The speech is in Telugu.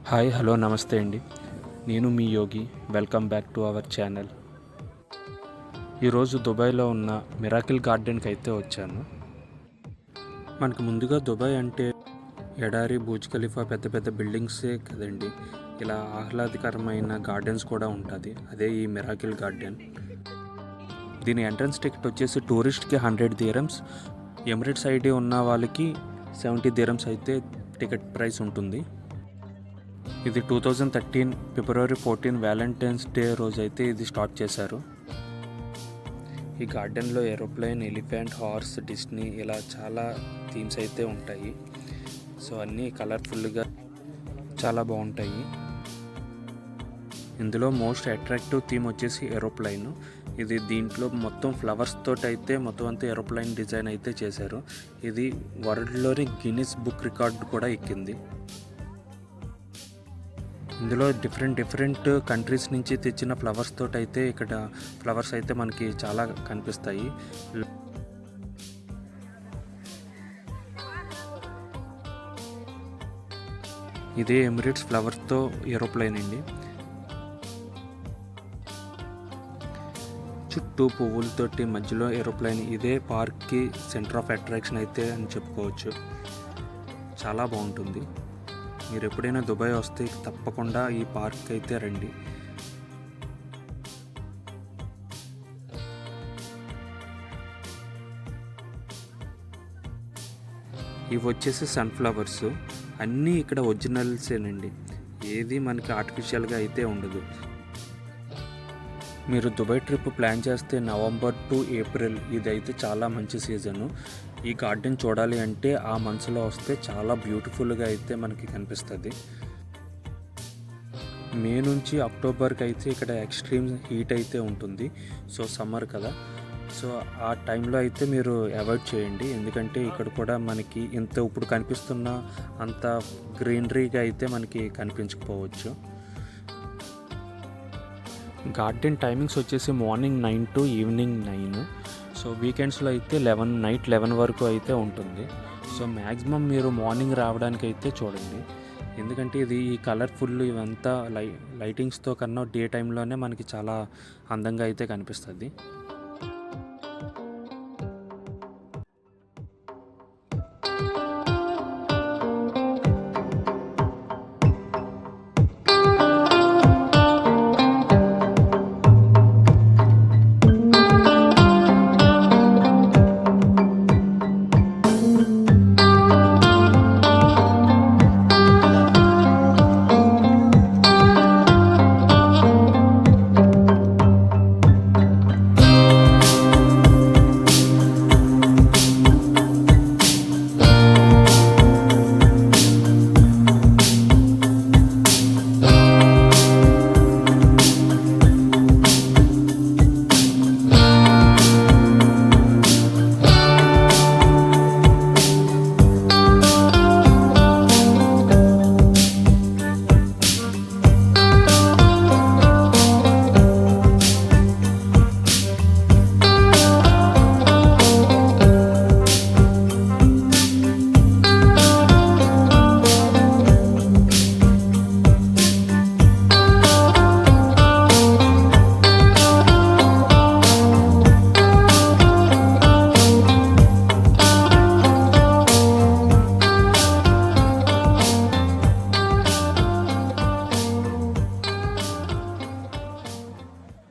హాయ్ హలో నమస్తే అండి. నేను మీ Yogi. Welcome back to our channel. ఈరోజు దుబాయ్లో ఉన్న మిరాకిల్ గార్డెన్కి అయితే వచ్చాను. మనకు ముందుగా దుబాయ్ అంటే ఎడారి, బుర్జ్ ఖలీఫా, పెద్ద పెద్ద బిల్డింగ్సే కదండి. ఇలా ఆహ్లాదకరమైన గార్డెన్స్ కూడా ఉంటుంది. అదే ఈ మిరాకిల్ గార్డెన్. దీని ఎంట్రన్స్ టికెట్ వచ్చేసి టూరిస్ట్కి 100 dirhams, ఎమిరేట్స్ ఐడి ఉన్న వాళ్ళకి 70 dirhams అయితే టికెట్ ప్రైస్ ఉంటుంది. ఇది 2013 February 14 వ్యాలంటైన్స్ డే రోజు అయితే ఇది స్టార్ట్ చేశారు. ఈ గార్డెన్లో ఏరోప్లేన్, ఎలిఫెంట్, హార్స్, డిస్నీ ఇలా చాలా థీమ్స్ అయితే ఉంటాయి. సో అన్నీ కలర్ఫుల్గా చాలా బాగుంటాయి. ఇందులో మోస్ట్ అట్రాక్టివ్ థీమ్ వచ్చేసి ఏరోప్లైన్. ఇది దీంట్లో మొత్తం ఫ్లవర్స్ తోటి అయితే మొత్తం అంతా ఏరోప్లైన్ డిజైన్ అయితే చేశారు. ఇది వరల్డ్లోని గిన్నిస్ బుక్ రికార్డ్ కూడా ఎక్కింది. ఇందులో డిఫరెంట్ కంట్రీస్ నుంచి తెచ్చిన ఫ్లవర్స్ తోటి అయితే ఇక్కడ ఫ్లవర్స్ అయితే మనకి చాలా కనిపిస్తాయి. ఇదే ఎమిరేట్స్ ఫ్లవర్స్తో ఏరోప్లేన్ అండి. చుట్టూ పువ్వులతోటి మధ్యలో ఏరోప్లేన్. ఇదే పార్క్కి సెంటర్ ఆఫ్ అట్రాక్షన్ అయితే అని చెప్పుకోవచ్చు. చాలా బాగుంటుంది. మీరు ఎప్పుడైనా దుబాయ్ వస్తే తప్పకుండా ఈ పార్క్ అయితే రండి. ఇవి వచ్చేసి సన్ఫ్లవర్స్. అన్నీ ఇక్కడ ఒరిజినల్సేనండి. ఏది మనకి ఆర్టిఫిషియల్గా అయితే ఉండదు. మీరు దుబాయ్ ట్రిప్ ప్లాన్ చేస్తే నవంబర్ టు ఏప్రిల్ ఇదైతే చాలా మంచి సీజను. ఈ గార్డెన్ చూడాలి అంటే ఆ మంత్స్లో వస్తే చాలా బ్యూటిఫుల్గా అయితే మనకి కనిపిస్తుంది. మే నుంచి అక్టోబర్కి అయితే ఇక్కడ ఎక్స్ట్రీమ్ హీట్ అయితే ఉంటుంది. సో సమ్మర్ కదా, సో ఆ టైంలో అయితే మీరు అవాయిడ్ చేయండి. ఎందుకంటే ఇక్కడ కూడా మనకి ఇప్పుడు కనిపిస్తున్న అంత గ్రీనరీగా అయితే మనకి కనిపించకపోవచ్చు. గార్డెన్ టైమింగ్స్ వచ్చేసి మార్నింగ్ 9 to ఈవినింగ్ 9. సో వీకెండ్స్లో అయితే నైట్ 11 వరకు అయితే ఉంటుంది. సో మ్యాక్సిమం మీరు మార్నింగ్ రావడానికి అయితే చూడండి. ఎందుకంటే ఇది ఈ కలర్ఫుల్ ఇవంతా లైటింగ్స్తో కన్నా డే టైంలోనే మనకి చాలా అందంగా అయితే కనిపిస్తుంది.